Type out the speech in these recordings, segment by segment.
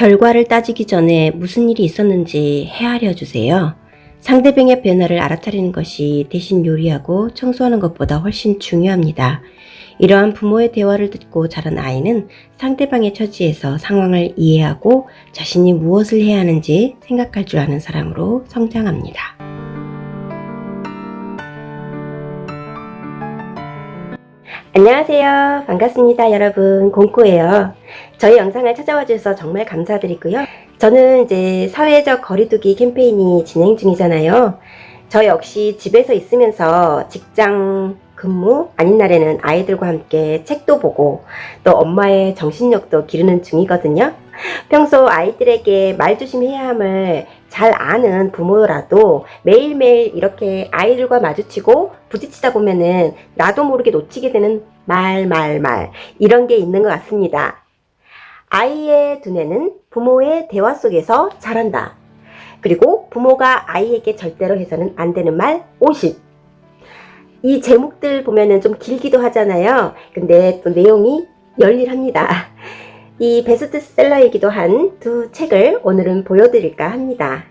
결과를 따지기 전에 무슨 일이 있었는지 헤아려 주세요. 상대방의 변화를 알아차리는 것이 대신 요리하고 청소하는 것보다 훨씬 중요합니다. 이러한 부모의 대화를 듣고 자란 아이는 상대방의 처지에서 상황을 이해하고 자신이 무엇을 해야 하는지 생각할 줄 아는 사람으로 성장합니다. 안녕하세요. 반갑습니다. 여러분. 공코예요. 저희 영상을 찾아와 주셔서 정말 감사드리고요. 저는 이제 사회적 거리두기 캠페인이 진행 중이잖아요. 저 역시 집에서 있으면서 직장 근무 아닌 날에는 아이들과 함께 책도 보고 또 엄마의 정신력도 기르는 중이거든요. 평소 아이들에게 말조심해야 함을 잘 아는 부모라도 매일매일 이렇게 아이들과 마주치고 부딪히다 보면은 나도 모르게 놓치게 되는 말 이런 게 있는 것 같습니다. 아이의 두뇌는 부모의 대화 속에서 자란다. 그리고 부모가 아이에게 절대로 해서는 안 되는 말 50. 이 제목들 보면은 좀 길기도 하잖아요. 근데 또 내용이 열일합니다. 이 베스트셀러이기도 한 두 책을 오늘은 보여드릴까 합니다.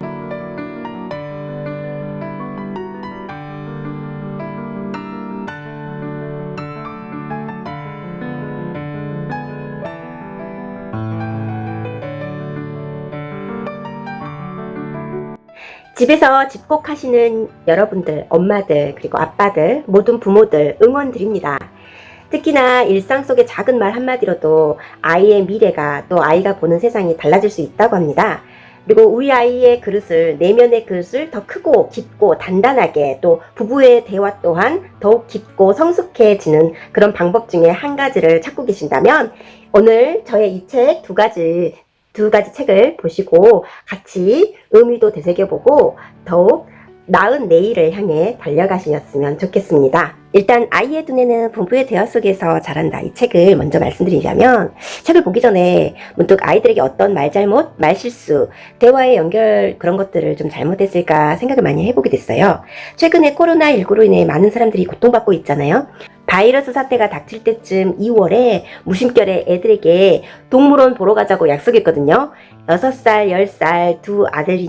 집에서 집콕하시는 여러분들, 엄마들, 그리고 아빠들, 모든 부모들 응원드립니다. 특히나 일상 속의 작은 말 한마디로도 아이의 미래가 또 아이가 보는 세상이 달라질 수 있다고 합니다. 그리고 우리 아이의 그릇을, 내면의 그릇을 더 크고 깊고 단단하게, 또 부부의 대화 또한 더욱 깊고 성숙해지는 그런 방법 중에 한 가지를 찾고 계신다면 오늘 저의 이 책 두 가지 책을 보시고 같이 의미도 되새겨보고 더욱 나은 내일을 향해 달려가시셨으면 좋겠습니다. 일단 아이의 두뇌는 부부의 대화 속에서 자란다. 이 책을 먼저 말씀드리자면, 책을 보기 전에 문득 아이들에게 어떤 말잘못, 말실수, 대화의 연결 그런 것들을 좀 잘못했을까 생각을 많이 해보게 됐어요. 최근에 코로나19로 인해 많은 사람들이 고통받고 있잖아요. 바이러스 사태가 닥칠 때쯤 2월에 무심결에 애들에게 동물원 보러 가자고 약속했거든요. 6살, 10살 두 아들들이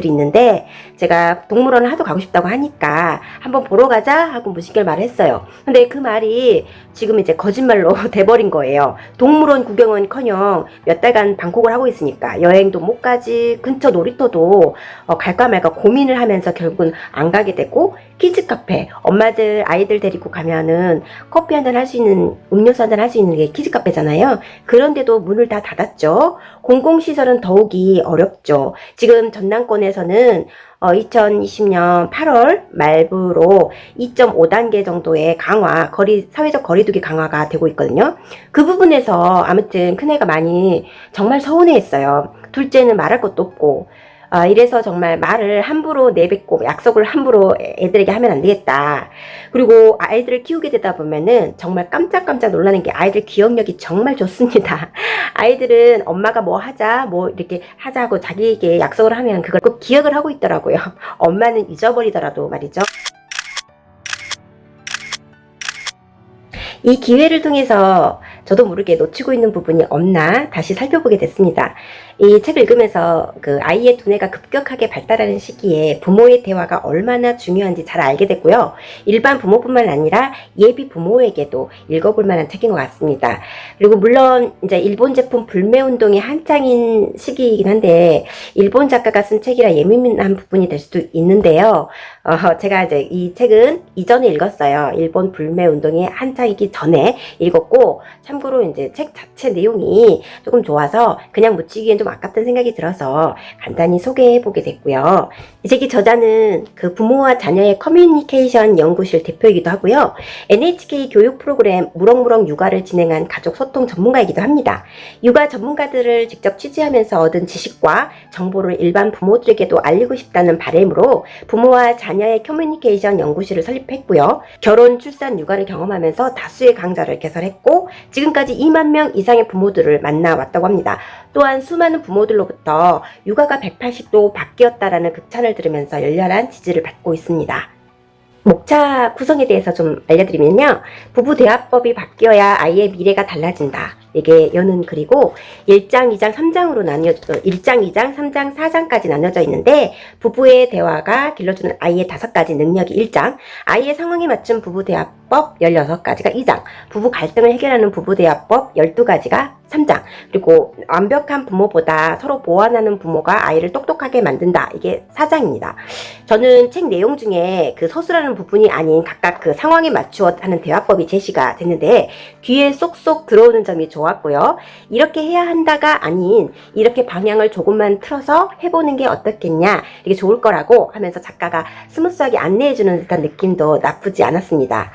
있는데 제가 동물원을 하도 가고 싶다고 하니까 한번 보러 가자 하고 무심결 말을 했어요. 근데 그 말이 지금 이제 거짓말로 돼버린 거예요. 동물원 구경은커녕 몇 달간 방콕을 하고 있으니까 여행도 못 가지, 근처 놀이터도 갈까 말까 고민을 하면서 결국은 안 가게 되고, 키즈카페, 엄마들 아이들 데리고 가면은 커피 한잔 할 수 있는, 음료수 한잔 할 수 있는 게 키즈카페잖아요. 그런데도 문을 다 닫았죠. 공공시설은 더욱이 어렵죠. 지금 전남권에서는 2020년 8월 말부로 2.5단계 정도의 강화, 사회적 거리두기 강화가 되고 있거든요. 그 부분에서 아무튼 큰애가 많이 정말 서운해했어요. 둘째는 말할 것도 없고, 이래서 정말 말을 함부로 내뱉고 약속을 함부로 애들에게 하면 안 되겠다. 그리고 아이들을 키우게 되다 보면은 정말 깜짝깜짝 놀라는 게 아이들 기억력이 정말 좋습니다. 아이들은 엄마가 뭐 하자, 뭐 이렇게 하자고 자기에게 약속을 하면 그걸 꼭 기억을 하고 있더라고요. 엄마는 잊어버리더라도 말이죠. 이 기회를 통해서 저도 모르게 놓치고 있는 부분이 없나 다시 살펴보게 됐습니다. 이 책을 읽으면서 그 아이의 두뇌가 급격하게 발달하는 시기에 부모의 대화가 얼마나 중요한지 잘 알게 됐고요. 일반 부모뿐만 아니라 예비 부모에게도 읽어볼 만한 책인 것 같습니다. 그리고 물론 이제 일본 제품 불매운동이 한창인 시기이긴 한데 일본 작가가 쓴 책이라 예민한 부분이 될 수도 있는데요. 제가 이제 이 책은 이전에 읽었어요. 일본 불매운동이 한창이기 전에 읽었고, 참고로 이제 책 자체 내용이 조금 좋아서 그냥 묻히기엔 좀 아깝다는 생각이 들어서 간단히 소개해보게 됐고요. 이 책의 저자는 그 부모와 자녀의 커뮤니케이션 연구실 대표이기도 하고요. NHK 교육 프로그램 무럭무럭 육아를 진행한 가족 소통 전문가이기도 합니다. 육아 전문가들을 직접 취재하면서 얻은 지식과 정보를 일반 부모들에게도 알리고 싶다는 바람으로 부모와 자녀의 커뮤니케이션 연구실을 설립했고요. 결혼, 출산, 육아를 경험하면서 다수의 강좌를 개설했고 지금까지 2만 명 이상의 부모들을 만나왔다고 합니다. 또한 수많은 부모들로부터 육아가 180도 바뀌었다라는 극찬을 들으면서 열렬한 지지를 받고 있습니다. 목차 구성에 대해서 좀 알려드리면요. 부부 대화법이 바뀌어야 아이의 미래가 달라진다. 4개 여는 글이고 1장, 2장, 3장으로 1장, 2장, 3장, 4장까지 나뉘어져 있는데 부부의 대화가 길러주는 아이의 5가지 능력이 1장, 아이의 상황에 맞춘 부부대화법 16가지가 2장, 부부 갈등을 해결하는 부부대화법 12가지가 3장, 그리고 완벽한 부모보다 서로 보완하는 부모가 아이를 똑똑하게 만든다. 이게 4장입니다. 저는 책 내용 중에 그 서술하는 부분이 아닌 각각 그 상황에 맞추어 하는 대화법이 제시가 됐는데 귀에 쏙쏙 들어오는 점이 좋았고요. 이렇게 해야 한다가 아닌 이렇게 방향을 조금만 틀어서 해보는 게 어떻겠냐, 이게 좋을 거라고 하면서 작가가 스무스하게 안내해주는 듯한 느낌도 나쁘지 않았습니다.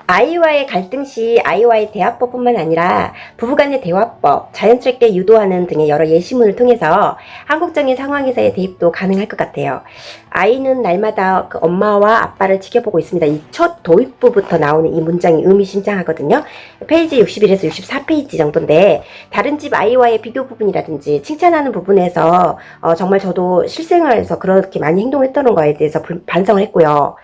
아이와의 갈등 시 아이와의 대화법뿐만 아니라 부부간의 대화법, 자연스럽게 유도하는 등의 여러 예시문을 통해서 한국적인 상황에서의 대입도 가능할 것 같아요. 아이는 날마다 그 엄마와 아빠를 지켜보고 있습니다. 이 첫 도입부부터 나오는 이 문장이 의미심장하거든요. 페이지 61에서 64페이지 정도인데 다른 집 아이와의 비교 부분이라든지 칭찬하는 부분에서 정말 저도 실생활에서 그렇게 많이 행동했던 거에 대해서 반성을 했고요.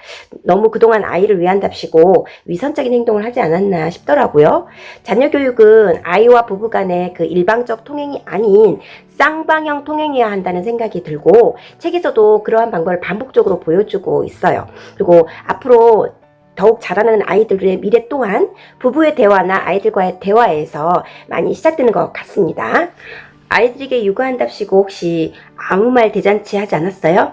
너무 그동안 아이를 위한답시고 위선적인 행동을 하지 않았나 싶더라고요. 자녀 교육은 아이와 부부 간의 그 일방적 통행이 아닌 쌍방향 통행해야 한다는 생각이 들고 책에서도 그러한 방법을 반복적으로 보여주고 있어요. 그리고 앞으로 더욱 자라나는 아이들의 미래 또한 부부의 대화나 아이들과의 대화에서 많이 시작되는 것 같습니다. 아이들에게 육아한답시고 혹시 아무 말 대잔치 하지 않았어요?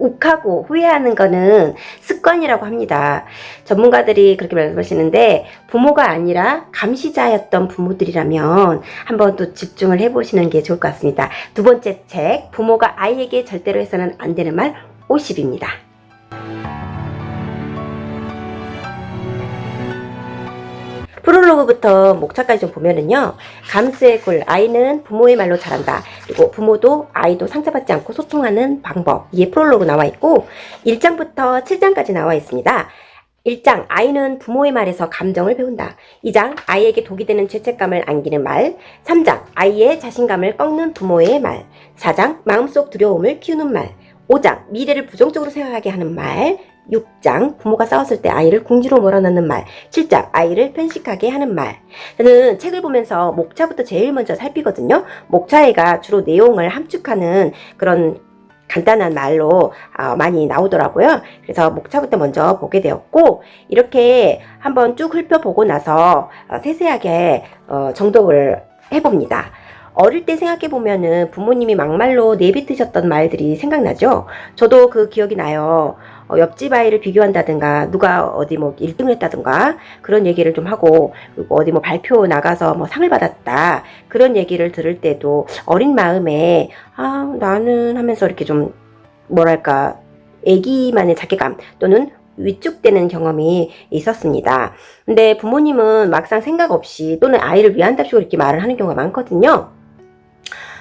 욱하고 후회하는 거는 습관이라고 합니다. 전문가들이 그렇게 말씀하시는데 부모가 아니라 감시자였던 부모들이라면 한번 또 집중을 해보시는 게 좋을 것 같습니다. 두 번째 책, 부모가 아이에게 절대로 해서는 안 되는 말 50입니다. 프롤로그부터 목차까지 좀 보면은요, 감수의 굴, 아이는 부모의 말로 자란다. 그리고 부모도 아이도 상처받지 않고 소통하는 방법, 이게 프롤로그 나와 있고 1장부터 7장까지 나와 있습니다. 1장, 아이는 부모의 말에서 감정을 배운다. 2장, 아이에게 독이 되는 죄책감을 안기는 말. 3장, 아이의 자신감을 꺾는 부모의 말. 4장, 마음속 두려움을 키우는 말. 5장, 미래를 부정적으로 생각하게 하는 말. 6장, 부모가 싸웠을 때 아이를 궁지로 몰아넣는 말. 7장, 아이를 편식하게 하는 말. 저는 책을 보면서 목차부터 제일 먼저 살피거든요. 목차에가 주로 내용을 함축하는 그런 간단한 말로 많이 나오더라고요. 그래서 목차부터 먼저 보게 되었고 이렇게 한번 쭉 훑어보고 나서 세세하게 정독을 해봅니다. 어릴 때 생각해보면은 부모님이 막말로 내뱉으셨던 말들이 생각나죠? 저도 그 기억이 나요. 옆집 아이를 비교한다든가 누가 어디 뭐 1등을 했다든가 그런 얘기를 좀 하고, 그리고 어디 뭐 발표 나가서 뭐 상을 받았다 그런 얘기를 들을 때도 어린 마음에 나는 하면서 이렇게 좀 뭐랄까 애기만의 자괴감 또는 위축되는 경험이 있었습니다. 근데 부모님은 막상 생각 없이 또는 아이를 위한답시고 이렇게 말을 하는 경우가 많거든요.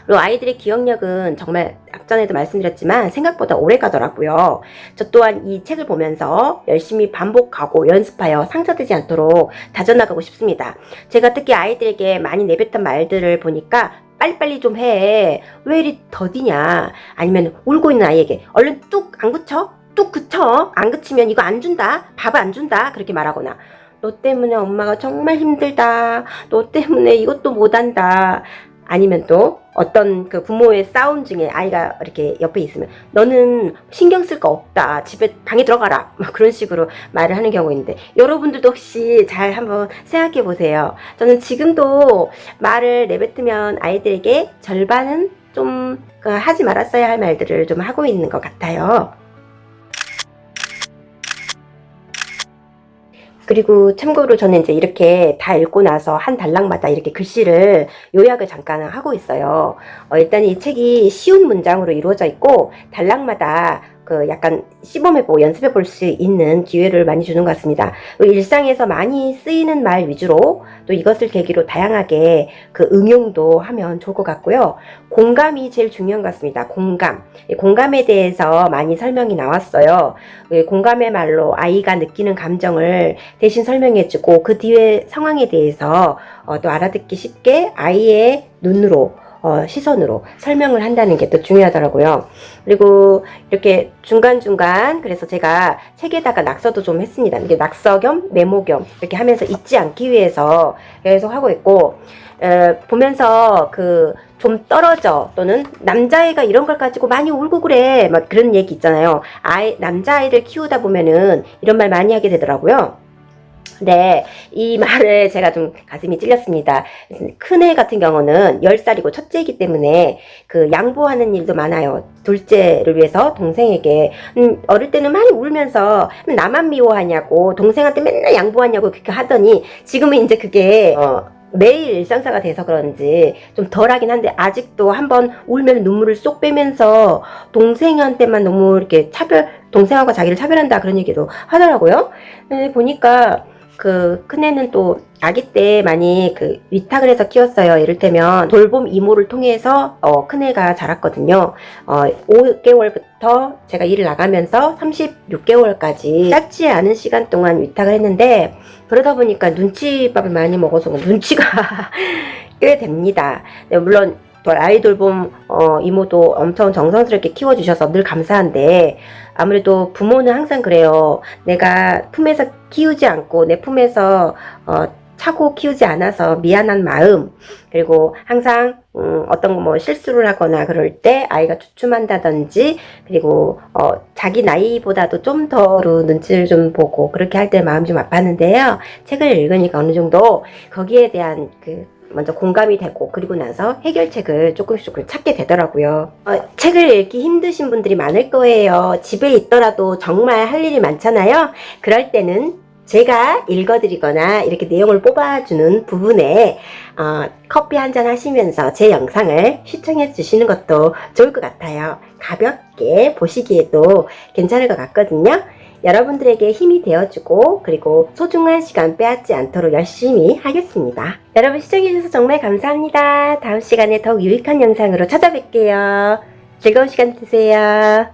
그리고 아이들의 기억력은 정말 앞전에도 말씀드렸지만 생각보다 오래 가더라고요. 저 또한 이 책을 보면서 열심히 반복하고 연습하여 상처되지 않도록 다져나가고 싶습니다. 제가 특히 아이들에게 많이 내뱉던 말들을 보니까 빨리빨리 좀 해. 왜 이리 더디냐. 아니면 울고 있는 아이에게 얼른 뚝 안 그쳐? 뚝 그쳐. 안 그치면 이거 안 준다. 밥 안 준다. 그렇게 말하거나 너 때문에 엄마가 정말 힘들다. 너 때문에 이것도 못한다. 아니면 또 어떤 그 부모의 싸움 중에 아이가 이렇게 옆에 있으면 너는 신경 쓸 거 없다. 집에 방에 들어가라. 막 그런 식으로 말을 하는 경우 있는데 여러분들도 혹시 잘 한번 생각해 보세요. 저는 지금도 말을 내뱉으면 아이들에게 절반은 좀 하지 말았어야 할 말들을 좀 하고 있는 것 같아요. 그리고 참고로 저는 이제 이렇게 다 읽고 나서 한 단락마다 이렇게 글씨를 요약을 잠깐 하고 있어요. 일단 이 책이 쉬운 문장으로 이루어져 있고 단락마다 그 약간 시범해보고 연습해볼 수 있는 기회를 많이 주는 것 같습니다. 일상에서 많이 쓰이는 말 위주로 또 이것을 계기로 다양하게 그 응용도 하면 좋을 것 같고요. 공감이 제일 중요한 것 같습니다. 공감에 대해서 많이 설명이 나왔어요. 공감의 말로 아이가 느끼는 감정을 대신 설명해주고 그 뒤에 상황에 대해서 또 알아듣기 쉽게 아이의 눈으로 시선으로 설명을 한다는 게 또 중요하더라고요. 그리고 이렇게 중간중간 그래서 제가 책에다가 낙서도 좀 했습니다. 이게 낙서 겸 메모 겸 이렇게 하면서 잊지 않기 위해서 계속 하고 있고, 보면서 좀 떨어져 또는 남자애가 이런 걸 가지고 많이 울고 그래 막 그런 얘기 있잖아요. 남자아이들 키우다 보면은 이런 말 많이 하게 되더라고요. 네, 이 말에 제가 좀 가슴이 찔렸습니다. 큰애 같은 경우는 10살이고 첫째이기 때문에 양보하는 일도 많아요. 둘째를 위해서 동생에게 어릴 때는 많이 울면서 나만 미워하냐고 동생한테 맨날 양보하냐고 그렇게 하더니 지금은 이제 그게 매일 일상사가 돼서 그런지 좀 덜하긴 한데 아직도 한번 울면 눈물을 쏙 빼면서 동생한테만 너무 이렇게 동생하고 자기를 차별한다 그런 얘기도 하더라고요. 근데 보니까 큰애는 또 아기 때 많이 위탁을 해서 키웠어요. 이를테면 돌봄 이모를 통해서 큰애가 자랐거든요. 5개월부터 제가 일을 나가면서 36개월까지 짧지 않은 시간 동안 위탁을 했는데, 그러다 보니까 눈치밥을 많이 먹어서 눈치가 꽤 됩니다. 네, 물론 또 아이 돌봄 이모도 엄청 정성스럽게 키워주셔서 늘 감사한데, 아무래도 부모는 항상 그래요. 내가 품에서 키우지 않고 내 품에서 차고 키우지 않아서 미안한 마음, 그리고 항상 어떤 실수를 하거나 그럴 때 아이가 주춤한다든지, 그리고 자기 나이보다도 좀 더 눈치를 좀 보고 그렇게 할 때 마음 좀 아팠는데요. 책을 읽으니까 어느 정도 거기에 대한 먼저 공감이 되고, 그리고 나서 해결책을 조금씩 찾게 되더라고요. 책을 읽기 힘드신 분들이 많을 거예요. 집에 있더라도 정말 할 일이 많잖아요. 그럴 때는 제가 읽어드리거나 이렇게 내용을 뽑아주는 부분에 커피 한잔 하시면서 제 영상을 시청해 주시는 것도 좋을 것 같아요. 가볍게 보시기에도 괜찮을 것 같거든요. 여러분들에게 힘이 되어주고, 그리고 소중한 시간 빼앗지 않도록 열심히 하겠습니다. 여러분 시청해주셔서 정말 감사합니다. 다음 시간에 더욱 유익한 영상으로 찾아뵐게요. 즐거운 시간 되세요.